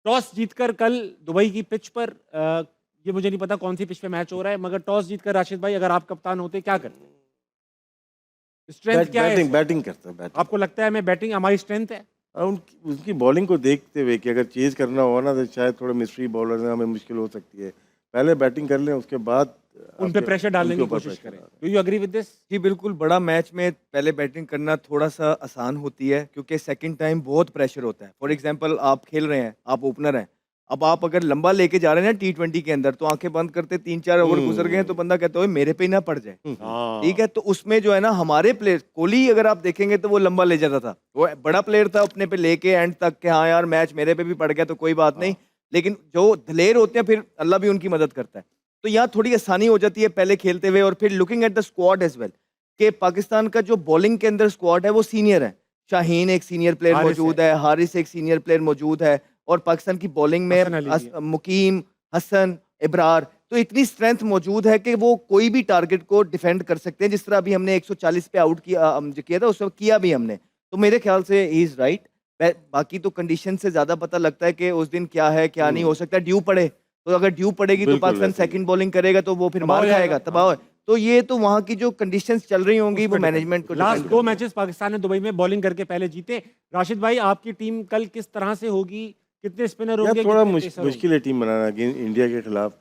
Toss जीतकर कल Dubai की पिच पर ये मुझे नहीं पता कौन सी पिच पे मैच हो रहा है, मगर टॉस जीतकर राशिद भाई अगर आप कप्तान होते क्या करते? स्ट्रेंथ क्या है इस बैटिंग वक्त? बैटिंग करता है बैटिंग। आपको लगता है मैं बैटिंग हमारी स्ट्रेंथ है? उनकी उनकी बॉलिंग को देखते हुए कि अगर चेज करना हो ना तो शायद थोड़ा मिस्ट्री बॉलर है, हमें मुश्किल हो सकती है। पहले बैटिंग कर लें, उसके बाद उन पे आपके प्रेशर डालने उनके की ऊपर कोशिश प्रेशर करें। डालें। Do you agree with this? जी, बिल्कुल, बड़ा मैच में पहले बैटिंग करना थोड़ा-सा आसान होती है क्योंकि सेकंड टाइम बहुत प्रेशर होता है। फॉर एग्ज़ाम्पल आप खेल रहे हैं, आप ओपनर हैं, अब आप अगर लंबा लेके जा रहे हैं ना टी20 के अंदर तो आँखें बंद करते 3-4 ओवर गुज़र गए हैं तो हुँ। बंदा कहता है, "ओए मेरे पे ही ना पड़ जाए।" ठीक हाँ। है? तो उसमें जो है ना हमारे प्लेयर कोहली अगर आप देखेंगे तो वो लंबा ले जाता था। वो बड़ा प्लेयर था अपने पे लेके एंड तक कि हाँ यार मैच मेरे पे भी पड़ गया तो कोई बात नहीं। लेकिन जो दलेर होते हैं फिर अल्लाह भी उनकी मदद करता है। तो यहाँ थोड़ी आसानी हो जाती है पहले खेलते हुए और फिर looking at the squad as well कि पाकिस्तान का जो बॉलिंग के अंदर स्क्वाड है वो सीनियर है। शाहीन एक सीनियर प्लेयर हारिस है, मौजूद है, हारिस एक सीनियर प्लेयर मौजूद है और पाकिस्तान की बॉलिंग में हसन अली भी है। मुकीम, हसन, इब्रार तो इतनी स्ट्रेंथ मौजूद है कि वो कोई भी टारगेट को डिफेंड कर सकते हैं जिस तरह अभी हमने 140 पे आउट किया जो किया था उसमें किया भी हमने। तो मेरे ख्याल से ही इज़ राइट। बाकी तो कंडीशन से ज़्यादा पता लगता है कि उस दिन क्या है, क्या नहीं हो सकता है ड्यू पड़े। तो अगर ड्यू पड़ेगी तो बिल्कुल पाकिस्तान ऐसे ही है। सेकंड बॉलिंग करेगा तो वो फिर तबाह हो मार जाएगा। खाएगा, तबाह हाँ, हो तो ये तो वहाँ की जो कंडीशंस चल रही होंगी उस वो पर डिपेंड मैनेजमेंट को करता है। लास्ट डिपेंड 2 करती है। मैचेस पाकिस्तान ने दुबई में बॉलिंग करके पहले जीते। राशिद भाई आपकी टीम कल किस तरह से होगी? कितने स्पिनर यार होंगे, थोड़ा कितने पेसर होंगे? मुश्किल है टीम बनाना इंडिया के खिलाफ,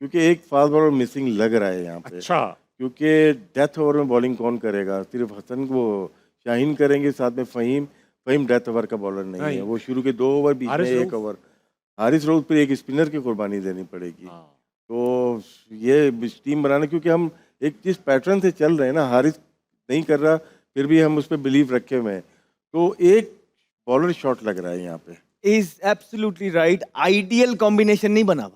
क्योंकि एक फास्ट बॉलर मिसिंग लग रहा है यहाँ पे। अच्छा। क्योंकि डेथ ओवर में बॉलिंग कौन करेगा? सिर्फ हसन वो शाहीन करेंगे, साथ में फ़हीम। फ़हीम डेथ ओवर का बॉलर नहीं है, नहीं, वो शुरू के 2 ओवर, बीच में हारिस 1 रऊफ। ओवर। हारिस रऊफ पे एक स्पिनर की कुर्बानी देनी पड़ेगी। हाँ। तो ये टीम बनाना, क्योंकि हम एक जिस पैटर्न से चल रहे हैं ना, हारिस नहीं कर रहा, फिर भी हम उस पे बिलीव रखे हुए हैं। तो एक बॉलर शॉट लग रहा है यहाँ पे। Is absolutely right. Ideal combination नहीं बना हुआ।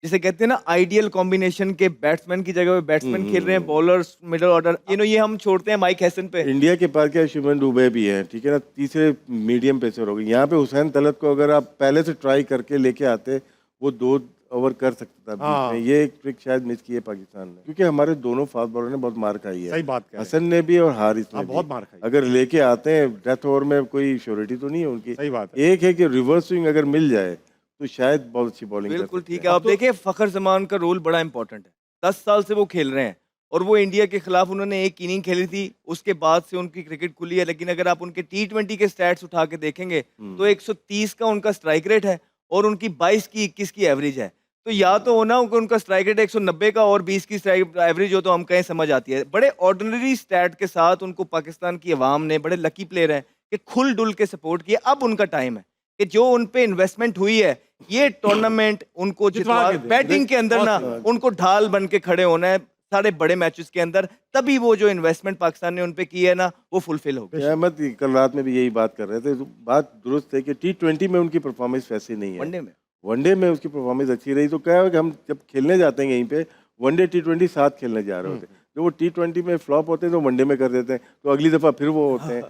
जिसे कहते हैं ना आइडियल कॉम्बिनेशन के बैट्समैन की जगह पे बैट्समैन खेल रहे हैं, हुँ। बॉलर्स मिडल ऑर्डर ये हम छोड़ते हैं माइक हैसन पे। इंडिया के पास क्या शुभमन दुबे भी है, ठीक है ना, तीसरे मीडियम पेसर हो गए। यहाँ पे हुसैन तलत को अगर आप पहले से ट्राई करके लेके आते, वो 2 ओवर कर सकता था बीच में। हाँ, ये एक ट्रिक शायद मिस की है पाकिस्तान ने, क्योंकि हमारे दोनों फास्ट बॉलर ने बहुत मार खाई है, सही बात कह रहे हैं। हसन ने भी और हारिस ने हाँ, भी। बहुत मार खाई। अगर लेके आते हैं डेथ ओवर में, कोई श्योरिटी तो नहीं है उनकी। सही बात है। एक है कि रिवर्स स्विंग अगर मिल जाए तो शायद बहुत अच्छी बॉलिंग कर बिल्कुल सकते ठीक हैं। है। अब आप तो देखिए फ़खर ज़मान का रोल बड़ा इंपॉर्टेंट है। 10 साल से वो खेल रहे हैं और वो इंडिया के खिलाफ उन्होंने एक इनिंग खेली थी, उसके बाद से उनकी क्रिकेट खुली है। लेकिन अगर आप उनके टी20 के स्टैट्स उठा के देखेंगे तो 130 का उनका स्ट्राइक रेट है और उनकी 22 की 21 की एवरेज है। तो या तो हो ना उनका स्ट्राइक रेट 190 का और 20 की स्ट्राइक एवरेज हो तो हम कहें समझ आती है। बड़े ऑर्डिनरी स्टैट के साथ उनको पाकिस्तान की अवाम ने, बड़े लकी प्लेयर हैं कि खुल-डुल के सपोर्ट किया। अब उनका टाइम है कि जो उन पे इन्वेस्टमेंट हुई है ये टूर्नामेंट उनको जितवा जितवा के दें। बैटिंग के अंदर बहुत ना सही बात। उनको ढाल बन के खड़े होना है सारे बड़े मैचेस के अंदर, तभी वो जो इन्वेस्टमेंट पाकिस्तान ने उन पे की है ना वो फुलफिल होगी। अहमद कल रात में भी यही बात कर रहे थे, तो बात दुरुस्त है कि टी20 में उनकी परफॉर्मेंस वैसी नहीं है। वनडे में वनडे में उसकी परफॉर्मेंस अच्छी रही, तो क्या है कि हम जब खेलने जाते हैं यहीं पे, वनडे टी20 साथ खेलने जा रहे होते हैं। जो वो टी20 में फ्लॉप होते हैं तो वनडे में कर देते हैं, तो अगली दफ़ा फिर वो होते हैं।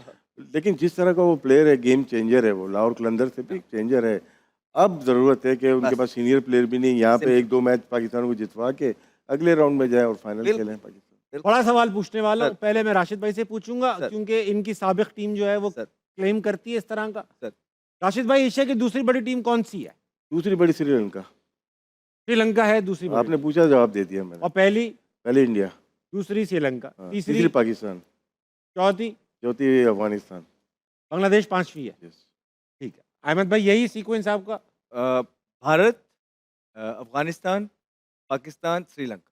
लेकिन जिस तरह का वो प्लेयर है, गेम चेंजर है वो, लाहौर कलंदर से भी चेंजर है। अब ज़रूरत है कि उनके बस पास सीनियर प्लेयर भी नहीं, यहाँ पे सिंपल 1-2 मैच पाकिस्तान को जितवा के अगले राउंड में जाए और फाइनल बिल्कुल खेलें पाकिस्तान। बिल्कुल बड़ा सवाल पूछने वाला हूँ। सर पहले मैं राशिद भाई से पूछूंगा सर क्योंकि इनकी साबिक टीम जो है वो सर क्लेम करती है इस तरह का। सर राशिद भाई, एशिया की दूसरी बड़ी टीम कौन सी है? दूसरी बड़ी श्रीलंका। श्रीलंका है दूसरी बड़ी आपने टीम। पूछा, जवाब दे दिया मैंने। और पहली? पहले इंडिया, दूसरी श्रीलंका, हाँ, तीसरी? तीसरी पाकिस्तान, चौथी? चौथी अफगानिस्तान। बांग्लादेश पांचवी है। यस। ठीक है अहमद भाई, यही सीक्वेंस आपका? भारत, अफगानिस्तान, पाकिस्तान, श्रीलंका।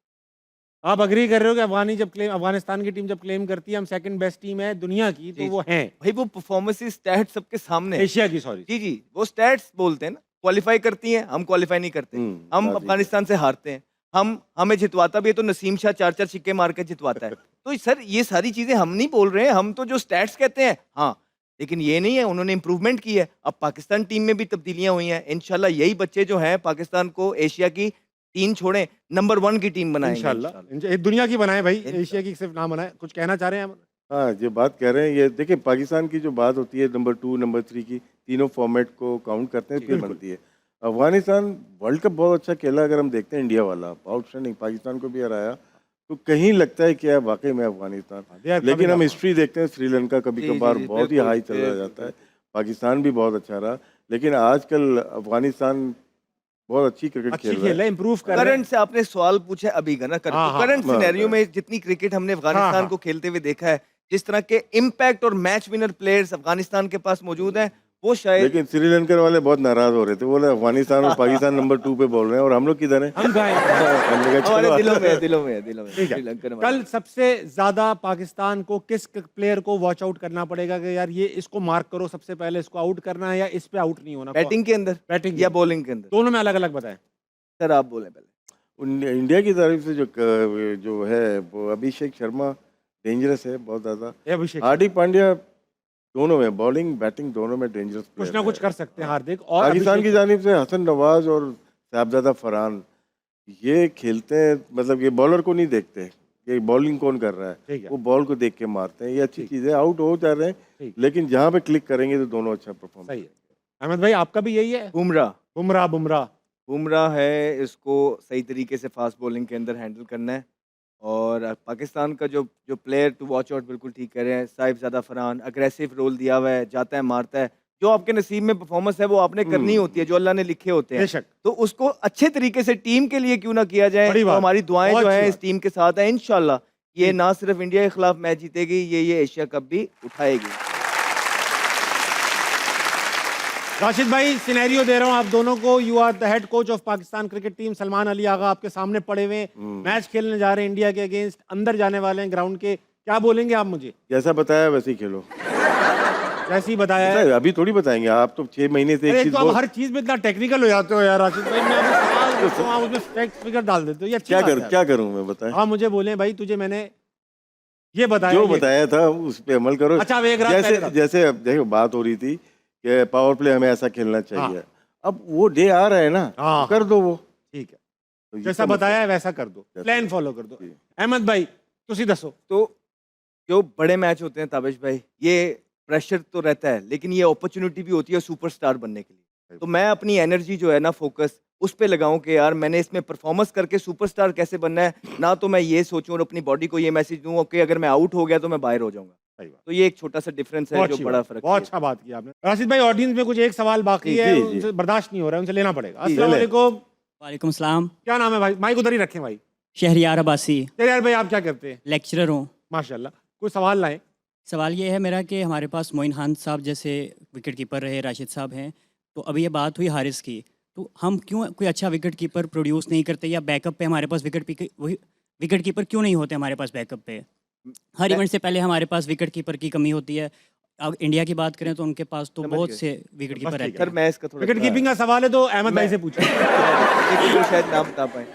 आप अग्री कर रहे हो कि अफगानिस्तान की टीम जब क्लेम करती है हम सेकंड बेस्ट टीम है दुनिया की, तो जी वो हैं भाई वो परफॉर्मेंस स्टैट सबके सामने है। एशिया की, सॉरी। जी जी वो स्टैट्स बोलते हैं ना, क्वालिफाई करती हैं, हम क्वालिफाई नहीं करते। हम बात ठीक है। अफगानिस्तान से हारते हैं, हमें जितवाता भी है तो नसीम शाह 4-4 सिक्के मार के जितवाता है। तो सर ये सारी चीजें हम नहीं बोल रहे हैं, हम तो जो स्टैट्स कहते हैं हाँ। लेकिन ये नहीं है, उन्होंने इंप्रूवमेंट की है। अब पाकिस्तान टीम में भी तब्दीलियां हुई हैं। इंशाल्लाह यही बच्चे जो हैं पाकिस्तान को एशिया की 3 छोड़ें नंबर 1 की टीम बनाएंगे इंशाल्लाह। इंशाल्लाह दुनिया की बनाए भाई, इंशाल्लाह। एशिया की सिर्फ ना बनाए। कुछ कहना चाह रहे हैं हम? हाँ, जो बात कह रहे हैं, ये देखिए पाकिस्तान की जो बात होती है नंबर 2, नंबर 3 की, तीनों फॉर्मेट को काउंट करते हैं फिर बिल्कुल। बनती है। अफगानिस्तान वर्ल्ड कप बहुत अच्छा खेला, अगर हम देखते हैं इंडिया वाला आउटस्टैंडिंग, पाकिस्तान को भी हराया, तो कहीं लगता है कि यार वाकई में अफगानिस्तान। They are लेकिन coming हम up. हिस्ट्री देखते हैं, श्रीलंका कभी जी जी कभार जी बहुत ही बिल्कुल हाई चला जाता है, पाकिस्तान भी बहुत अच्छा रहा। लेकिन आजकल अफगानिस्तान बहुत अच्छी क्रिकेट अच्छी खेल रहा खेल है। है, इंप्रूव कर रहे हैं। करंट से आपने सवाल पूछा है अभी का ना हाँ, हाँ। करंट हाँ, सिनेरियो हाँ। में जितनी क्रिकेट हमने अफगानिस्तान हाँ। को खेलते हुए देखा है, जिस तरह के इम्पैक्ट और मैच विनर प्लेयर्स अफगानिस्तान के पास मौजूद हैं, वो शायद लेकिन श्रीलंकन वाले बहुत नाराज हो रहे थे, बोले अफगानिस्तान और पाकिस्तान नंबर 2 पे बोल रहे हैं और हम लोग किधर हैं? हम गए हमने कहा हमारे चलो दिलों में है, दिलों में है, दिलों में ठीक है। श्रीलंकन हमारे कल सबसे ज्यादा पाकिस्तान को किस प्लेयर को वॉच आउट करना पड़ेगा कि यार ये इसको मार्क करो, सबसे पहले इसको आउट करना है, या इस पे आउट नहीं होना? बैटिंग के अंदर बैटिंग या बॉलिंग के अंदर? दोनों में अलग अलग बताएं। सर आप बोले पहले। इंडिया की तरफ से जो है वो अभिषेक शर्मा डेंजरस है बहुत ज़्यादा। ये अभिषेक हार्दिक पांड्या दोनों में, बॉलिंग बैटिंग दोनों में डेंजरस कुछ ना कुछ कर सकते हैं हार्दिक। और पाकिस्तान की अभिषेक- जानिब से हसन नवाज और साहबजादा फरहान ये खेलते हैं, मतलब ये बॉलर को नहीं देखते कि बॉलिंग कौन कर रहा ठीक है, है। वो बॉल को देख के मारते हैं। ये अच्छी ठीक। चीज़ है, आउट हो जा रहे हैं ठीक। लेकिन जहाँ पे क्लिक करेंगे तो दोनों अच्छा परफॉर्म। सही है। अहमद भाई आपका भी यही है? बुमराह बुमराह बुमराह बुमराह है, इसको सही तरीके से फास्ट बॉलिंग के अंदर हैंडल करना है। और पाकिस्तान का जो जो प्लेयर टू वॉच आउट, बिल्कुल ठीक कह रहे हैं, साहिबजादा फरहान अग्रेसिव रोल दिया हुआ है, जाता है मारता है। जो आपके नसीब में परफॉर्मेंस है वो आपने करनी होती है, जो अल्लाह ने लिखे होते हैं। बेशक। तो उसको अच्छे तरीके से टीम के लिए क्यों ना किया जाए। बड़ी तो बात। हमारी दुआएं बहुत जो अच्छी हैं बात। इस टीम के साथ है, इंशाल्लाह ये ठीक। ना सिर्फ इंडिया के खिलाफ मैच जीतेगी, ये एशिया कप भी उठाएगी। राशिद भाई सिनेरियो दे रहा हूं आप दोनों को। You are the head coach of Pakistan cricket team. Salman Ali Agha आपके सामने पड़े हुए हैं, मैच खेलने जा रहे हैं इंडिया के अगेंस्ट, अंदर जाने वाले हैं ग्राउंड के। क्या बोलेंगे आप मुझे? जैसा बताया वैसे ही खेलो। जैसे ही बताया है। नहीं, अभी थोड़ी बताएंगे, आप तो 6 महीने से अरे एक चीज तो आप बोल। हर चीज में इतना टेक्निकल हो जाते हो यार राशिद भाई। मैं अभी सवाल पूछता हूं, आप उसमें फैक्ट फिगर डाल देते हो। ये अच्छी बात है। क्या करूं मैं, बताएं। हाँ मुझे बोले भाई, तुझे मैंने ये बताया, जो ये- बताया था उस पे अमल करो। अच्छा, अब एक रात जैसे पहले था। जैसे अब देखो बात हो रही थी कि पावर प्ले हमें ऐसा खेलना चाहिए। अब वो डे आ रहा है ना, हाँ, तो कर दो वो। ठीक है, तो ये जैसा समझ- बताया है वैसा कर दो, जैसा- प्लान फॉलो कर दो। जी। अहमद भाई तुसी दसो। तो जो बड़े मैच होते हैं ताबिश भाई, ये प्रेशर तो रहता है, लेकिन ये अपॉर्चुनिटी भी होती है सुपरस्टार बनने के लिए। तो मैं अपनी एनर्जी जो है ना, फोकस उस पे लगाऊं कि यार मैंने इसमें परफॉर्मेंस करके सुपरस्टार कैसे बनना है, ना तो मैं ये सोचूं और अपनी बॉडी को ये मैसेज दूं कि अगर मैं आउट हो गया तो मैं बाहर हो जाऊंगा। सही बात। तो ये एक छोटा सा डिफरेंस है बहुत जो अच्छी बड़ा बात, फर्क बहुत है। अच्छा बात किया आपने। राशिद भाई ऑडियंस में कुछ एक सवाल बाकी जी, है, जी, जी। उनसे बर्दाश्त नहीं हो रहा है, उनसे लेना पड़ेगा। जी, अस्सलाम ले। वालेकुम। वालेकुम सलाम। क्या नाम है भाई? माइक उधर ही रखें भाई। शहरियार अब्बासी, तेरे यार भाई आप क्या करते हैं? लेक्चरर हूँ। माशाल्लाह। कोई सवाल लाए? सवाल ये है मेरा कि हमारे पास मोइन खान साहब जैसे विकेट कीपर रहे, राशिद साहब हैं, तो अभी ये बात हुई हारिस की, तो हम क्यों कोई अच्छा विकेट कीपर प्रोड्यूस नहीं करते, या बैकअप पे हमारे पास विकेट कीपर क्यों नहीं होते हमारे पास बैकअप पे? हर इवेंट से पहले हमारे पास विकेट कीपर की कमी होती है। अब इंडिया की बात करें तो उनके पास तो समझ बहुत गए। से विकेट कीपर ठीक रहते सर हैं। मैं इसका थोड़ा विकेट कीपिंग का सवाल है तो अहमद भाई से पूछो। देखिए, वो शायद ना बता पाए।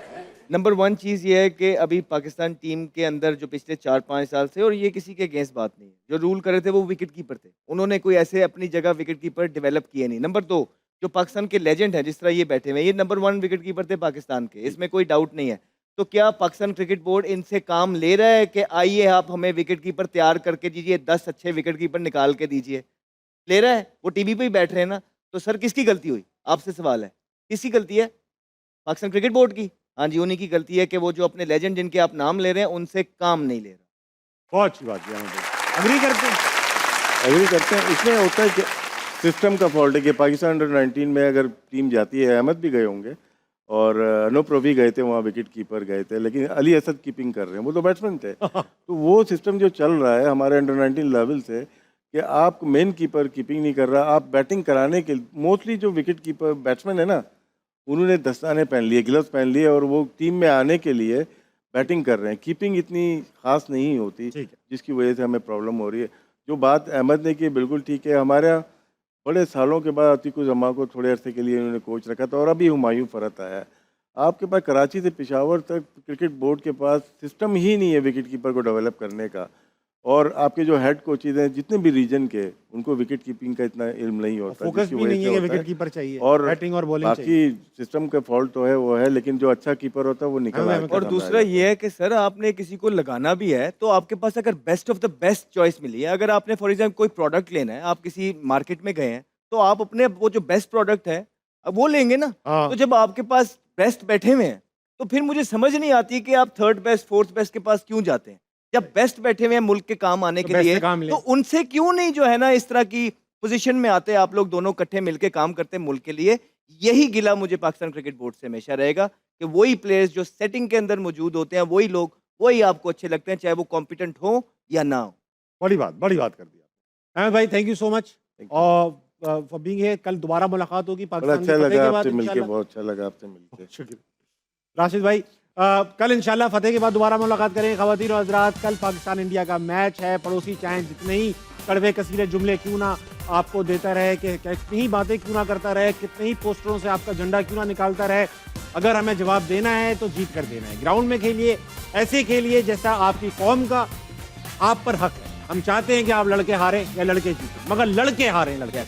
नंबर 1 चीज़ ये है कि अभी पाकिस्तान टीम के अंदर जो पिछले 4-5 साल से, और ये किसी के अगेंस्ट बात नहीं है, जो रूल कर रहे थे वो विकेट कीपर थे। उन्होंने कोई ऐसे अपनी जगह विकेट कीपर डेवलप किए नहीं। नंबर 2, जो पाकिस्तान के लेजेंड हैं जिस तरह ये बैठे हुए हैं, ये नंबर 1 विकेट कीपर थे पाकिस्तान के, इसमें कोई डाउट नहीं है। तो क्या पाकिस्तान क्रिकेट बोर्ड इनसे काम ले रहा है कि आइए आप हमें विकेट कीपर तैयार करके दीजिए, 10 अच्छे विकेट कीपर निकाल के दीजिए? ले रहा है? वो टीवी पे ही बैठ रहे हैं ना। तो सर किसकी गलती हुई? आपसे सवाल है, किसकी गलती है? पाकिस्तान क्रिकेट बोर्ड की? हाँ जी, उन्हीं की गलती है कि वो जो अपने लेजेंड जिनके आप नाम ले रहे हैं उनसे काम नहीं ले रहा। बहुत अच्छी बात है अहमद भाई। अग्री करते हैं? एग्री करते हैं। इसमें होता है कि सिस्टम का फॉल्ट है कि पाकिस्तान अंडर 19 में अगर टीम जाती है, अहमद भी गए होंगे और अनूप रवि गए थे, वहाँ विकेट कीपर गए थे, लेकिन अली असद कीपिंग कर रहे हैं, वो तो बैट्समैन थे। तो वो सिस्टम जो चल रहा है हमारे अंडर 19 लेवल से कि आप मेन कीपर कीपिंग नहीं कर रहा, आप बैटिंग कराने के मोस्टली जो विकेट कीपर बैट्समैन है ना, उन्होंने दस्ताने पहन लिए, ग्लव्स पहन लिए और वो टीम में आने के लिए बैटिंग कर रहे हैं। कीपिंग इतनी खास नहीं होती, ठीक है। जिसकी वजह से हमें प्रॉब्लम हो रही है। जो बात अहमद ने की बिल्कुल ठीक है। हमारा बड़े सालों के बाद अतीक जमा को थोड़े अरसे के लिए उन्होंने कोच रखा था और अभी हुमायूं फरत आया है। आपके पास कराची से पेशावर तक क्रिकेट बोर्ड के पास सिस्टम ही नहीं है विकेट कीपर को डेवलप करने का, और आपके जो हेड कोचेज हैं जितने भी रीजन के, उनको विकेट कीपिंग का इतना इल्म नहीं होता, फोकस जिसकी भी वजह नहीं से है कि होता विकेट कीपर चाहिए, और बैटिंग और बॉलिंग चाहिए। बाकी सिस्टम का फॉल्ट तो है वो है, लेकिन जो अच्छा कीपर होता है वो निकल हमें- आके हमें- और सामने आ दूसरा जाता ये है कि सर आपने किसी को लगाना भी है तो आपके पास अगर best of the best choice मिली है, अगर आपने फॉर एग्जाम्पल कोई प्रोडक्ट लेना है, आप किसी मार्केट में गए हैं, तो आप अपने वो जो बेस्ट प्रोडक्ट है अब वो लेंगे ना। हाँ। तो जब आपके पास बेस्ट बैठे हुए हैं तो फिर मुझे समझ नहीं आती कि आप थर्ड बेस्ट फोर्थ बेस्ट के पास क्यों जाते हैं। जब बेस्ट बैठे हुए हैं मुल्क के काम आने तो के best लिए, से काम लें। तो उनसे क्यों नहीं जो है ना इस तरह की पोजीशन में आते, आप लोग दोनों इकट्ठे मिलके काम करते मुल्क के लिए। यही गिला मुझे पाकिस्तान क्रिकेट बोर्ड से हमेशा रहेगा कि वही प्लेयर्स जो सेटिंग के अंदर मौजूद होते हैं, वही लोग, वही आपको अच्छे लगते हैं, चाहे वो कॉम्पिटेंट हो या ना हो। बड़ी बात कर दी आपने। अहमद भाई, thank you so much Thank you. और फॉर बीइंग हियर। कल दोबारा मुलाकात होगी बड़ा पाकिस्तान अच्छा की फतेह लगा के बाद आपसे मिलके, इंशाल्लाह। बहुत अच्छा लगा आपसे मिलके। शुक्रिया राशिद भाई। कल इंशाल्लाह फतेह के बाद दोबारा मुलाकात करेंगे। ख़वातीन और हज़रात, कल पाकिस्तान इंडिया का मैच है। पड़ोसी चाहे जितने ही कड़वे कसीरे जुमले क्यों ना आपको देता रहे, कि कितनी ही बातें क्यों ना करता रहे, कितने ही पोस्टरों से आपका झंडा क्यों ना निकालता रहे, अगर हमें जवाब देना है तो जीत कर देना है। ग्राउंड में खेलिए, ऐसे खेलिए जैसा आपकी कौम का आप पर हक है। हम चाहते हैं कि आप लड़के हारें या लड़के जीतें, मगर लड़के हारें, लड़के